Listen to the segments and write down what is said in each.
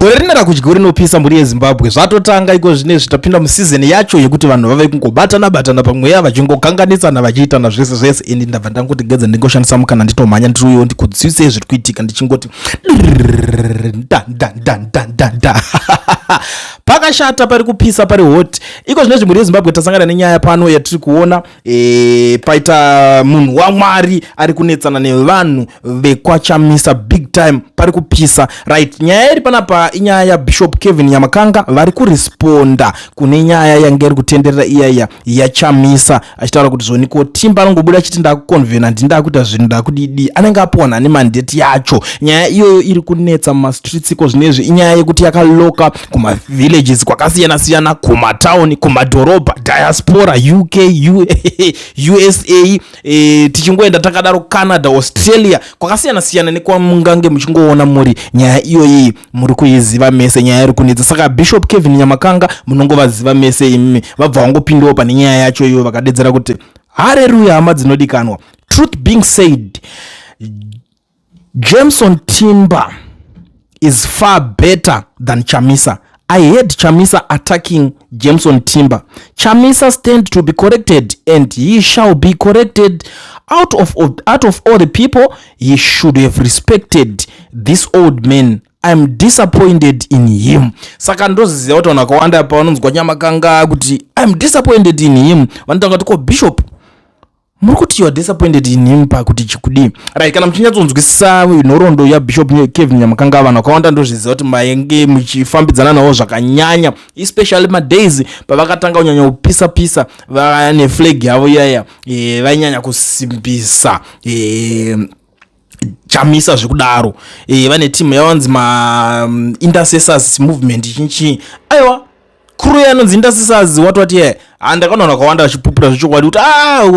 gore rinera kudya rinopisa muri yeZimbabwe zvatotanga iko zvinezvi tapinda musizini yacho yekuti vanhu vave kungobatana pamweya vachingokanganisana vachiitana zvese ini ndabva ndangoti gedza ndingoshandisa mukana nditomhanya ndiriyo ndikudzidzisei zviri kuitika ndichingoti pakashata pari kupisa pari hot iko zvinezvi muri yeZimbabwe tasangana nenyaya pano yatiri kuona paita munhu waMwari ari kunetsana nevanhu vekwaChamisa big time pari kupisa right. Nyaya iri panapa inyaya yaBishop Kevin Nyamakanga vari kuresponda kune nyaya yanga iri kutenderera iyaya yaChamisa achitaura kuti zoniko Timba anongobuda achiti ndakuconvenant ndakuita zvinhu ndakudidi anenge apiwa nemandate yacho. Nyaya iyoyo iri kunetsa mumastreets iko zvinezvi inyaya yekuti yakaloka kumavillages kwakasiyana kumatown kumadhorobha diaspora UK USA tichingoenda takadaro Canada Australia kwakasiyana nekwamungange muchingoona muri nyaya iyoyi muri kuiziva mese nyaya iri kunetsa. Saka Bishop Kevin Nyamakanga munongovaziva mese imi vabva vangopindawo pane nyaya yacho iyo vakadedzera kuti haleluya hama dzinodikanwa. Truth being said, Jameson Timber is far better than Chamisa. I heard Chamisa attacking Jameson Timber. Chamisa stand to be corrected and he shall be corrected. Out of all the people, he should have respected this old man. I'm disappointed in him. Saka ndoziziva kuti vanhu vakawanda pavanonzwa Nyamakanga kuti I'm disappointed in him vanotanga kuti ko Bishop muri kuti you are disappointed in him pakuti chikudi right. Kana muchinyatsonzwisisa nhoroondo yaBishop Kevin Nyamakanga vanhu vakawanda ndozviziva kuti maenge muchifambidzana nawo zvakanyanya especially madays pavakatanga kunyanya kupisa vane flag yavo iyaya vainyanya kusimbisa Chamisa zvekudaro vane team yavanzi intercessors movement chinchi aiwa kuru yanonzi intercessors wati handakaona vakawanda vachipupura zvechokwadi kuti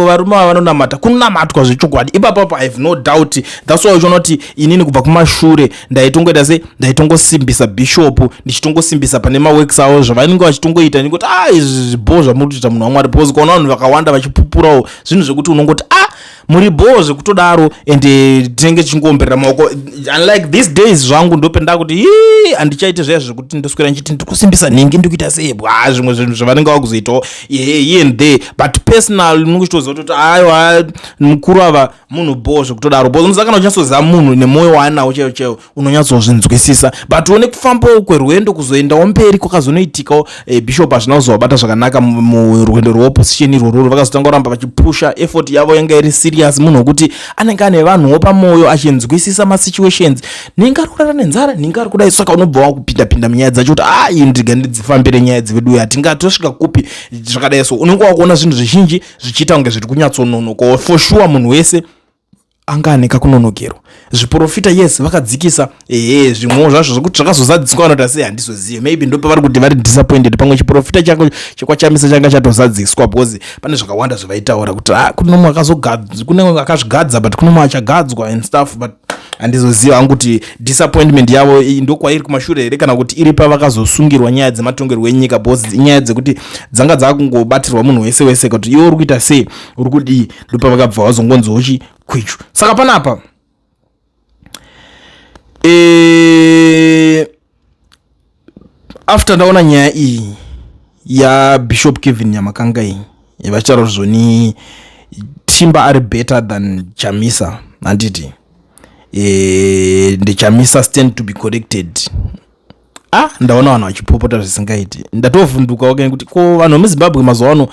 varume vanonamata kunamatwa zvechokwadi ipapo I have no doubt. That's why uchiona kuti inini kubva kumashure ndaitongoita sei ndaitongosimbisa Bishop ndichitongosimbisa pane maworks avo zvavanenge vachitongoita ndikuti izvi zviboho zvamuri kuita munhu waMwari because kuona vanhu vakawanda vachipupurawo zvinhu zvekuti unongoti muri boho zvekutodaro ende tinenge tichingomberera maoko. Unlike these days zvangu ndopenda kuti handichaite zvaya zvekuti ndoswera ndichiti ndikusimbisa nhingi ndikuita sei zvimwe zvinhu zvavanenge vakuzoitawo here and there but personal unongochitoziva kuti aiwa mukuru ava munhu boho zvekutodaro because musakana uchinatsoziva munhu nemoyo waanawo chaiwo unonyatsozvinzwisisa but one kufambawo kwerwendo kuzoendawo mberi kwakazonoitikawo Bishop hazvina kuzovabata zvakanaka murwendo rweopposition irwororo vakazotanga kuramba vachipusha effort yavo yanga iri serious munhu wekuti anenge ane vanhuwo pamoyo achinzwisisa masituations ninge ari kurara nenzara ninge ari kudai saka unobva wakupinda munyaya dzacho kuti ndiga ndidzifambire nyaya dzevedu hatingatosvika kupi zvakadai so unenge wakuona zvinhu zvizhinji zvichiita kunge zviri kunyatsononoka for sure munhu wese anga aneka kunonokerwa. Zviprofita yes vakadzikisa zvimwe zvazvo zvekuti zvakazozadziswa vanoti sei handizozive maybe ndo pavari kuti vari disappointed pamwe chiprofita chako chekwaChamisa changa chatozadziswa because pane zvakawanda zvavaitaura kuti kune mumwe akazogadzwa kune mumwe akazvigadza but kune mumwe achagadzwa and stuff but handizoziva hangu kuti disappointment yavo ndokwairi kumashure here kana kuti iri pavakazosungirwa nyaya dzematongerwo enyika because nyaya dzekuti dzanga dzakungobatirwa munhu wese kuti iwe uri kuita sei uri kudii ndopavakabva vazongonzwa kwichu. Saka panapa after ndaona nyaya iyi yaBishop Kevin Nyamakanga iyi vachitaura zvoni Timber ari better than Chamisa handiti Chamisa stand to be corrected. Ndaona vanhu vachipopota zvisingaiti ndatovhunduka kuti ko vanhu vemuZimbabwe mazuva ano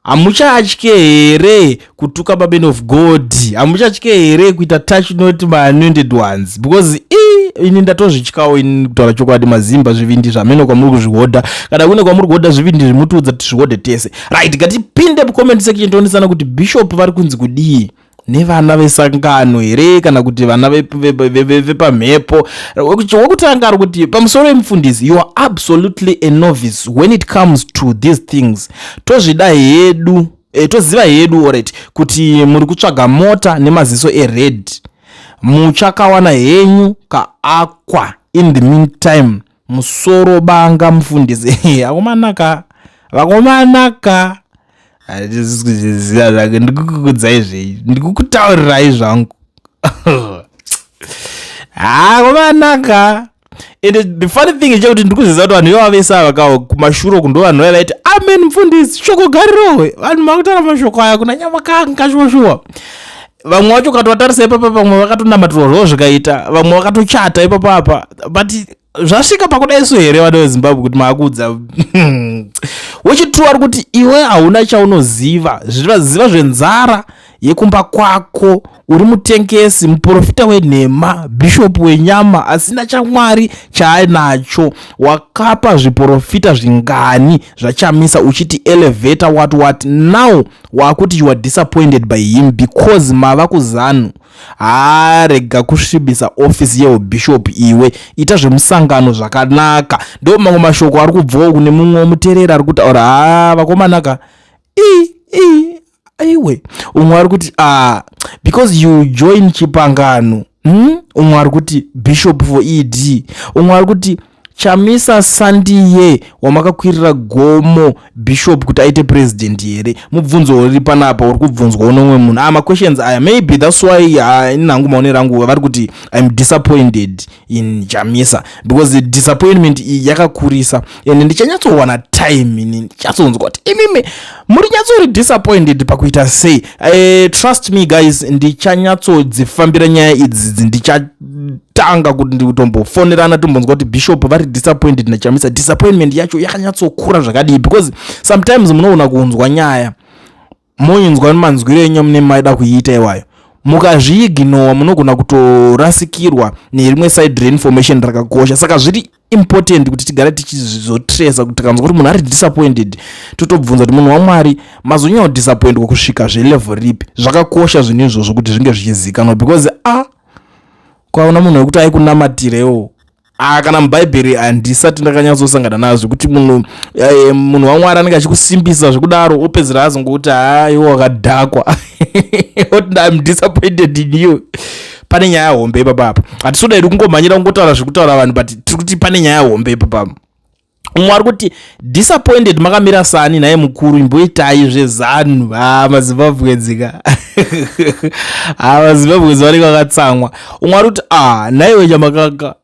hamuchatye here kutuka baben of God, hamuchatye here kuita touch not my anointed ones because ini ndatozvityawo ini kutaura chokwadi mazimba zvivindi zvameno kwamuri kuzvihodha kana kune kwamuri kuhodha zvivindi zvimutiudza kuti zvihodhe tese right. Ngatipinde mucomment section tionesana kuti Bishop vari kunzi kudii nevana vesangano here kana kuti vana vepamhepo wekutanga ari kuti pamusoro wemufundisi you are absolutely a novice when it comes to these things. Tozvida hedu toziva hedu alright kuti muri kutsvaga mota nemaziso ered muchakawana henyu kaakwa in the meantime musoro banga mufundisi vakomanaka ndikukudzai zvei ndikukutaurirai zvangu komanaka and the funny thing is kuti ndikuziza kuti vanhu ivavesa vakawo kumashuro kundo vanhu vaiti amen mufundisi shoko garirowe vanhu makutara mashoko aya kuna Nyamakanga shuwa vamwe vacho ukatovatarisa ipapa vamwe vakatonamatirawo zvikaita vamwe vakatochata ipapa apa but zvasvika pakudai so here vana vezimbabwe kuti maakudza wechitrue ari kuti iwe hauna chaunoziva ziva zvenzara yekumba kwako uri mutengesi muprofita wenhema bhishopu wenyama asina chamwari chaanacho wakapa zviprofita zvingani zvachamisa uchiti elevator what now wakuti you are disappointed by him because mava kuzanu rega kusvibisa ofisi yeubhishopu iwe ita zvemusangano zvakanaka ndo mamwe mashoko ari kubvawo kune mumwe muterera ari kutaura vakomanaka aiwe umwe ari kuti because you join chipangano umwe ari kuti bishop for ed umwe ari kuti Chamisa sandiye wamakakwirira gomo bishop kuti aite president here mubvunzo uri panapa uri kubvunzwa unomwe munhu ma questions aya maybe that's why inhangu maone rangu vari kuti I'm disappointed in Chamisa because the disappointment yakakurisa and ndichanyatsowana time ini ndichatsonzwa kuti imimi muri nyatsori disappointed pakuita sei trust me guys ndichanyatsodzifambira nyaya idzi ndichatanga kuti ndikutombofonerana tombonzwa kuti bishop vari disappointed naChamisa disappointment yacho yakanyatsokura zvakadii because sometimes munoona kuunzwa nyaya moinzwa nemanzwiro enyu mune maida kuiita iwayo mukazviignora munogona kutorasikirwa nerimwe side reinformation rakakosha saka zviri important kuti tigare tichizotrace kuti kanzwa kuti munhu ari disappointed totobvunza kuti munhu waMwari mazonyanya disappointwa kusvika zvelevel ripi zvakakosha zvinhu izvozvo kuti zvinge zvichizikanwa because kwaona munhu wekuti aikunamatirewo kana mubhaibheri handisati ndakanyatsosangana nazvo kuti munhu waMwari anenge achikusimbisa zvekudaro opedzera azongokuti iwo wakadhakwa oti I'm disappointed in you. Pane nyaya hombe ipapa hatisoda iri kungomhanyira kungotaura zvekutaura vanhu but tiri kuti pane nyaya hombe ipapa umwe ari kuti disappointed makamira sani naye mukuru imboitai zvezanu mazimbabwenzika mazimbabwenzi vanenge vakatsamwa umwe ari kuti naiwe Nyamakanga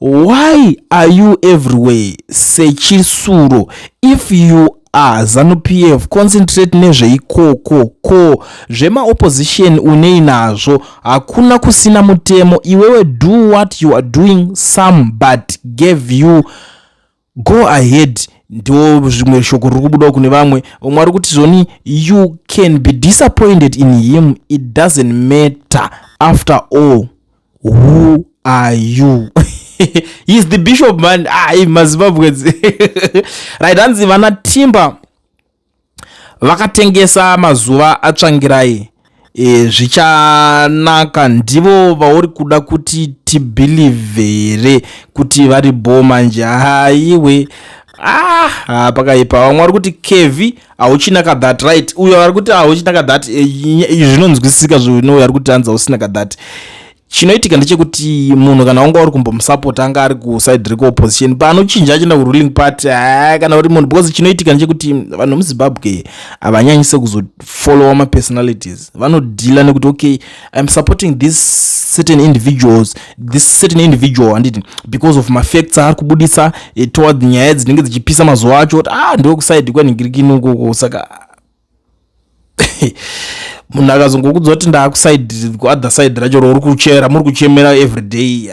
why are you everywhere sechisuro if you ZANU-PF concentrate nezveikoko ko zvemaopposition unei nazvo hakuna kusina mutemo iwewe do what you are doing some but gave you go ahead ndo zvimwe shoko riri kubuda kune vamwe umwe ari kuti zvoni you can be disappointed in him it doesn't matter after all who are you he's the bishop man mazimbabwenzi right hanzi vana timba vakatengesa mazuva atsvangirai zvichanaka ndivo vauri kuda kuti tibhilivhere kuti vari bomanje haiwe pakaipa vamwe vari kuti kevi hauchinaka that right uyo vari kuti hauchinaka that zvinonzwisisika zvino ari kuti hanzi hausina that chinoitika ndechekuti munhu kana wanga uri kumbomusapota anga ari kuside rekuopposition panochinja achienda kuruling party kana kuti munhu because chinoitika ndechekuti vanhu muZimbabwe havanyanyise kuzofollowa mapersonalities vanodhila nekuti okay I'm supporting this certain individual handiti because of mafacts ari kubudisa toward nyaya dzinenge dzichipisa mazuva acho kuti ndo kuside kwanhingirikini ukoko saka munhu akazongokudza kuti ndaakuside kuother side racho rouri kuchera muri kuchemera everyday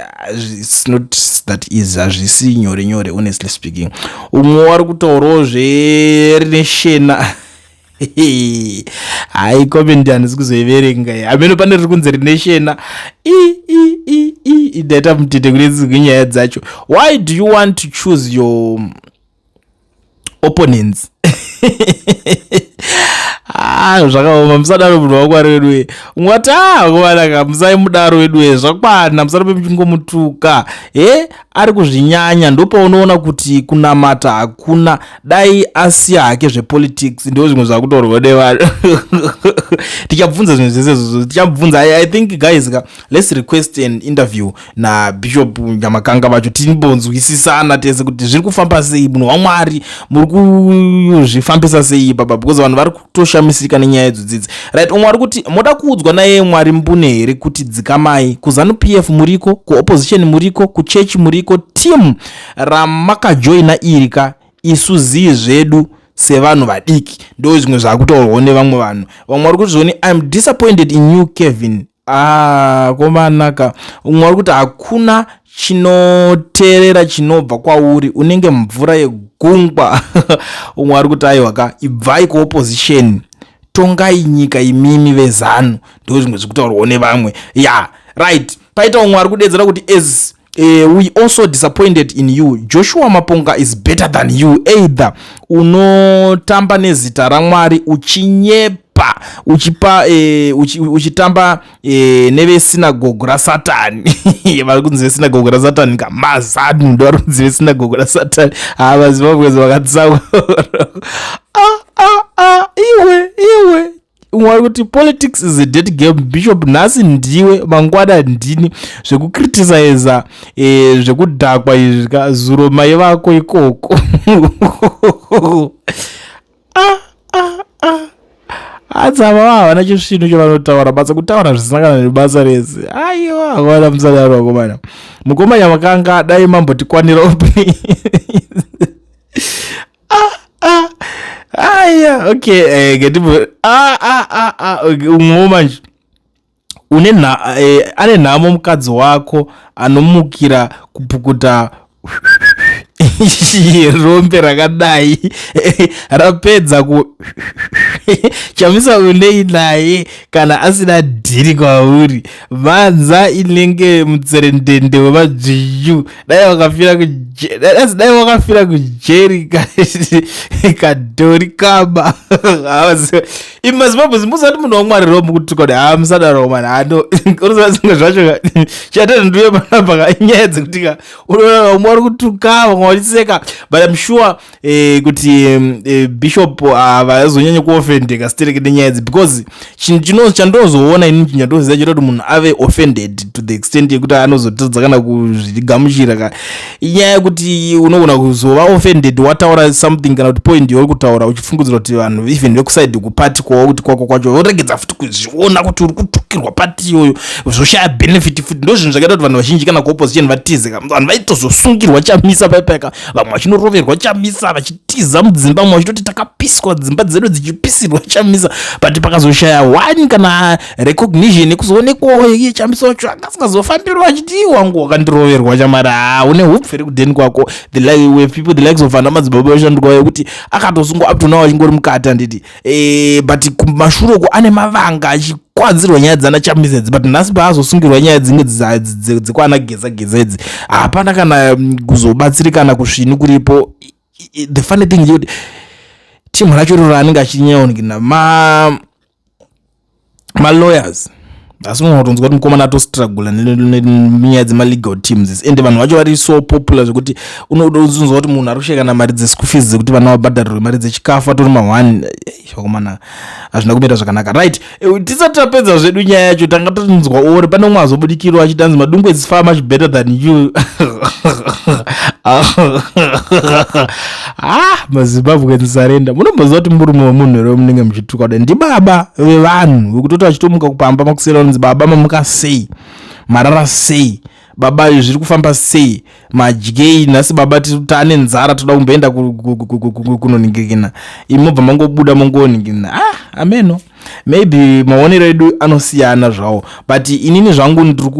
it's not that easy hazvisi nyore nyore honestly speaking umwe wari kutaurawo zverine shena hai comment handisi kuzoiverenga ameno pane riri kunze rine shena idaita mutete kune nyaya dzacho why do you want to choose your opponents zvakaoma musadaro munhu wakwari wedu mwati kuvanaka musai mudaro wedu zvakwana musaro pemuchingomutuka ari kuzvinyanya ndopaunoona kuti kunamata hakuna dai asiya hake zvepolitics ndo zvimwe zvakutaurwa nevanhu tichabvunza zvinhu zvese tichabvunza I think guys let's request an interview naBishop Nyamakanga vacho timbonzwisisana tese kuti zviri kufamba sei munhu waMwari muri kuzvifambisa sei baba because vanhu vari kutosha anomisika nenyaya idzodzidzi, right? Umwe ari kuti moda kuudzwa naye Mwari mbune here kuti dzikamai kuzanu PF muriko, kuopposition muriko, kuchurch muriko, team ramakajoina irika isu zii zvedu sevanhu vadiki ndo zvimwe zvakutaurwawo nevamwe vanhu. Vamwe vari kuti zvoni I'm disappointed in you Kevin. Komanaka. Umwe vari kuti hakuna chinoteerera chinobva kwauri, unenge mvura yegungwa. Umwe ari kuti aiwaka ibvai kuopposition, tongai nyika imimi vezanu, ndo zvimwe zvakutaurwawo nevamwe. Yeah, right. Paita umwe ari kudedzera kuti as we also disappointed in you. Joshua Maponga is better than you. Either unotamba nezita raMwari uchinyepa uchitamba nevesinagoge raSatani. Vari kunzi vesinagoge raSatani kamazanu ndo vari kunzi vesinagoge raSatani. Vazimbabwe vakatsaura. Iwe umwe kuti politics is a dead game. Bishop nhasi ndiwe, mangwana ndini, zvekukriticize zvekudhakwa izvi zuro mai vako ikoko. Adzava havana chisvino chavanotaura, basa kutaura zvisangana nebasa rese. Aiwa, havana musadaro wakomana. Mukoma Nyamakanga dai mambotikwanirawo please. Yeah, okay, umwe manje ane nhamo mukadzi wako anomukira kupukuta rombe rakadai rapedza Chamisa unei naye kana asina dhiri kwauri, vanza inenge mutserendende wemadzviyu, dai wakafira kujeri kadhori kaba. Imazimbabwe musati munhu waMwari romu kuti kode musadaro mani hano unosazinga zvacho chatenda ndiwe panapa nyaya dzekuti unoona umwe uri kutuka vamwe vachiseka, but I'm sure kuti Bishop havazonyanya kuofendeka sitereke nenyaya idzi, because chinhu chandozoona ini chinyandoziva chiri kuti munhu ave offended to the extent yekuti anozotadza kana kuzvigamuchira inyaya yekuti unogona kuzova offended wataura something kana kuti point yauri kutaura uchifungidzira kuti vanhu even vekusaidi kupati kwawo kuti kwako kwacho voregedza futi kuzviona kuti uri kutukirwa pati iyoyo zvoshaya benefit futi. Ndo zvinhu zvakaita kuti vanhu vazhinji kana kuopposition vatize, vanhu vaitozosungirwa Chamisa paipaka, vamwe vachinoroverwa Chamisa vachitiza mudzimba, vamwe vachitoti takapiswa dzimba dzedu dzichipisirwa Chamisa, but pakazoshaya one kana recognition yekuzoonekwawo iye Chamisa wacho akasingazofambirwa achiti wangu wakandiroverwa chamara une hupferi kudheni kwako. The likes of ana madzibaba vashandikwa yekuti akatosungwa up to now achingori mukati handiti, but kumashuroko ane mavanga achikwadzirwa nyaya dzana Chamisa idzi, but nhasi paazosungirwa nyaya dzinge dzekwana geza idzi hapana kana kuzobatsirikana kusvini kuripo. The funny thing is kuti timu racho riro raanenge achinyaonekana ma-lawyers, asi munotonzwa kuti mukomana atostrugula nenyaya dzema-legal teams, ende vanhu vacho vari so popular zvekuti unozonzwa kuti munhu ari kushayikana mari dzeschool fees dzekuti vana vabhadharirwe mari dzechikafu atori ma1. Vakomana hazvina kumira zvakanaka, right? Tisati tapedza zvedu nyaya yacho tanga totinzwa ori pane umwe azobudikirwa achitanzi madungwe is far much better than you. maZimbabwe ndisarenda. Munomboziva kuti murume wemunhu here munenge muchituka kudai ndibaba vevanhu vekutoti vachitomuka kupamba makusiyana kunzi baba mamuka sei, marara sei, baba zviri kufamba sei, madyei nhasi baba tane nzara toda kumboenda kunoningirikina, imobva mangobuda mongoningirina. Ameno maybe maonero edu anosiyana zvawo, but inini zvangu ndiri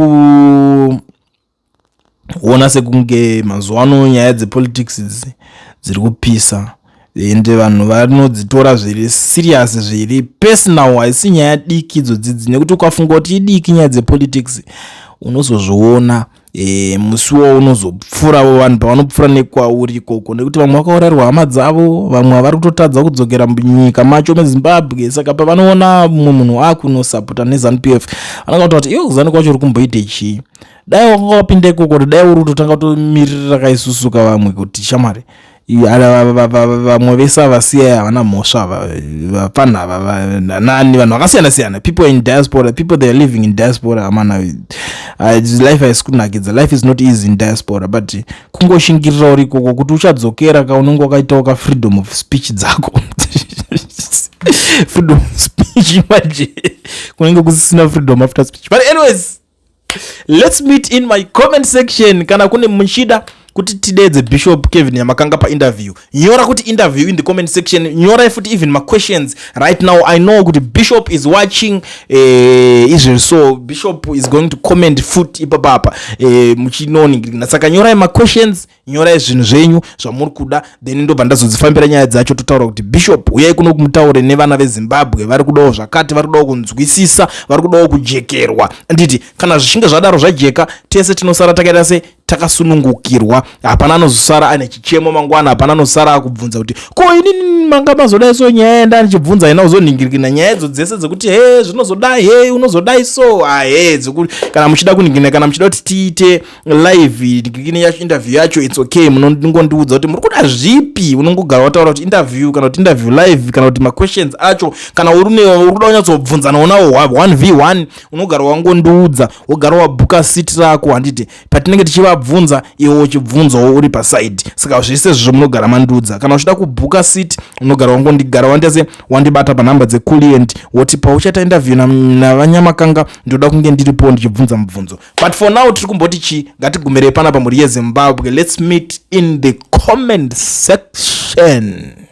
kuona sekunge mazuva ano nyaya dzepolitics idzi dziri kupisa, ende vanhu vanodzitora zviri serious, zviri personal, haisi nyaya diki idzodzidzi, nekuti ukafunga kuti idiki nyaya dzepolitics unozozviona musiwo unozopfura vanhu pavanopfura nekwauri ikoko, nekuti vamwe vakaurayirwa hama dzavo, vamwe vari kutotadza kudzokera munyika macho meZimbabwe. Saka pavanoona mumwe munhu akunosapota neZANU-PF vanenge kuti iwo ZANU kwacho uri kumboite chii, dai wakanga wapinda ikoko, ridai uri kutotanga tomirira kaisusuka vamwe kuti shamwari vamwe vese avasiya havana mhosva, vapana nani, vanhu vakasiyana siyana, people in diaspora, people they are living in diaspora. Amana life haisi kunakidza, life is not easy in diaspora, but kungoshingirira uri ikoko kuti uchadzokera kaunenge wakaitawo ka freedom of speech dzako. freedom speech manje kunenge kusina freedom after speech. But anyways, let's meet in my comment section kana kune muchida kuti tidedze Bishop Kevin Nyamakanga pa interview. Nyora kuti interview in the comment section. Nyora futi even my questions. Right now I know kuti Bishop is watching Israel, so Bishop is going to comment foot ipapapa muchinoni. Nasaka nyora my questions, nyora zvinhu zvenyu zvamuri kuda, then ndo bandazozifambira nyaya dzacho totaura kuti Bishop uyai kuno kumutaure nevana veZimbabwe vari kudawo zvakati, vari kudawo kunzwisisa, vari kudawo kujekerwa. Nditi kana zvichinge zvadaro zvajeka tese tinosara takaita se takasunungukirwa, hapana anozosara ane chichemo mangwana, hapana anosara akubvunza kuti ko inini manga mazodai so nyaya yenda ndichibvunza ina uzoningirikina nyaya idzo dzese dzekuti zvinozodai unozodai so dzekuti kana muchida kuningirina, kana muchida kuti tiite live ningirikine yacho interview yacho it's okay, munondiudza kuti muri kuda zvipi, unongogara wataura kuti interview kana kuti interview live kana kuti ma questions acho, kana uri kuda kunyatsobvunzana nawo 1v1 unogara wangondiudza, wogara wabhuka seat rako. Handiti patinenge tichivabvunza iwo uchibvunzawo uri paside, saka zvese zvizvo munogara mandiudza. Kana uchida kubhuka seat unogara wangondigara wandese wandibata panhamba dzeclient woti pauchata interview navanyamakanga ndoda kunge ndiripo ndichibvunza mubvunzo. But for now tiri kumboti ngatigumire panapa muri yeZimbabwe. Let's meet in the comment section.